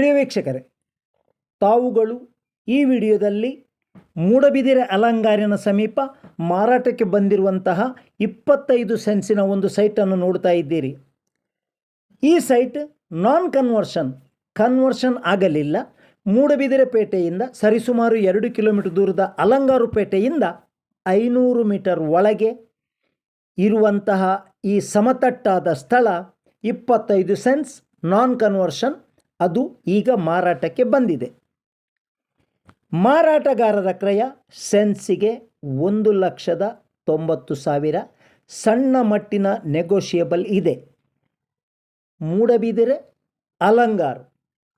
ಪ್ರಿಯ ವೀಕ್ಷಕರೇ, ತಾವುಗಳು ಈ ವಿಡಿಯೋದಲ್ಲಿ ಮೂಡಬಿದಿರೆ ಅಲಂಗಾರಿನ ಸಮೀಪ ಮಾರಾಟಕ್ಕೆ ಬಂದಿರುವಂತಹ 25 ಸೆನ್ಸಿನ ಒಂದು ಸೈಟನ್ನು ನೋಡ್ತಾ ಇದ್ದೀರಿ. ಈ ಸೈಟ್ ಕನ್ವರ್ಷನ್ ಆಗಲಿಲ್ಲ. ಮೂಡಬಿದಿರೆ ಪೇಟೆಯಿಂದ ಸರಿಸುಮಾರು 2 ಕಿಲೋಮೀಟರ್ ದೂರದ ಅಲಂಗಾರು ಪೇಟೆಯಿಂದ 500 ಮೀಟರ್ ಒಳಗೆ ಇರುವಂತಹ ಈ ಸಮತಟ್ಟಾದ ಸ್ಥಳ 25 ಸೆನ್ಸ್ ನಾನ್ ಕನ್ವರ್ಷನ್, ಅದು ಈಗ ಮಾರಾಟಕ್ಕೆ ಬಂದಿದೆ. ಮಾರಾಟಗಾರರ ಕ್ರಯ ಸೆನ್ಸಿಗೆ 1,90,000. ಸಣ್ಣ ಮಟ್ಟಿನ ನೆಗೋಷಿಯಬಲ್ ಇದೆ. ಮೂಡಬಿದಿರೆ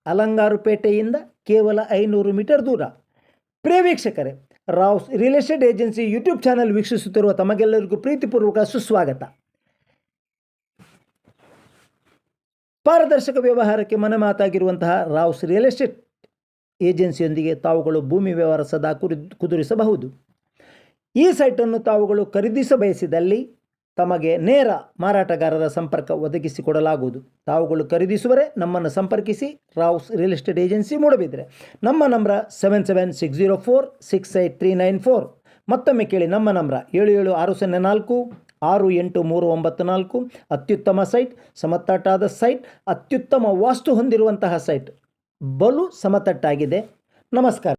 ಅಲಂಗಾರು ಪೇಟೆಯಿಂದ ಕೇವಲ 500 ಮೀಟರ್ ದೂರ. ಪ್ರಿಯ ವೀಕ್ಷಕರೇ, Rao's real estate agency YouTube channel ವೀಕ್ಷಿಸುತ್ತಿರುವ ತಮಗೆಲ್ಲರಿಗೂ ಪ್ರೀತಿಪೂರ್ವಕ ಸುಸ್ವಾಗತ. ಪಾರದರ್ಶಕ ವ್ಯವಹಾರಕ್ಕೆ ಮನೆ ಮಾತಾಗಿರುವಂತಹ ರಾವ್ಸ್ ರಿಯಲ್ ಎಸ್ಟೇಟ್ ಏಜೆನ್ಸಿಯೊಂದಿಗೆ ತಾವುಗಳು ಭೂಮಿ ವ್ಯವಹಾರ ಸದಾ ಕುದುರಿಸಬಹುದು. ಈ ಸೈಟನ್ನು ತಾವುಗಳು ಖರೀದಿಸ ಬಯಸಿದಲ್ಲಿ ತಮಗೆ ನೇರ ಮಾರಾಟಗಾರರ ಸಂಪರ್ಕ ಒದಗಿಸಿಕೊಡಲಾಗುವುದು. ತಾವುಗಳು ಖರೀದಿಸುವರೆ ನಮ್ಮನ್ನು ಸಂಪರ್ಕಿಸಿ. Rouse real estate agency Moodbidri. ನಮ್ಮ ನಂಬರ್ 7760468394. ಮತ್ತೊಮ್ಮೆ ಕೇಳಿ, ನಮ್ಮ ನಂಬರ್ 7760468394. ಅತ್ಯುತ್ತಮ ಸೈಟ್, ಸಮತಟ್ಟಾದ ಸೈಟ್, ಅತ್ಯುತ್ತಮ ವಾಸ್ತು ಹೊಂದಿರುವಂತಹ ಸೈಟ್, ಬಲು ಸಮತಟ್ಟಾಗಿದೆ. ನಮಸ್ಕಾರ.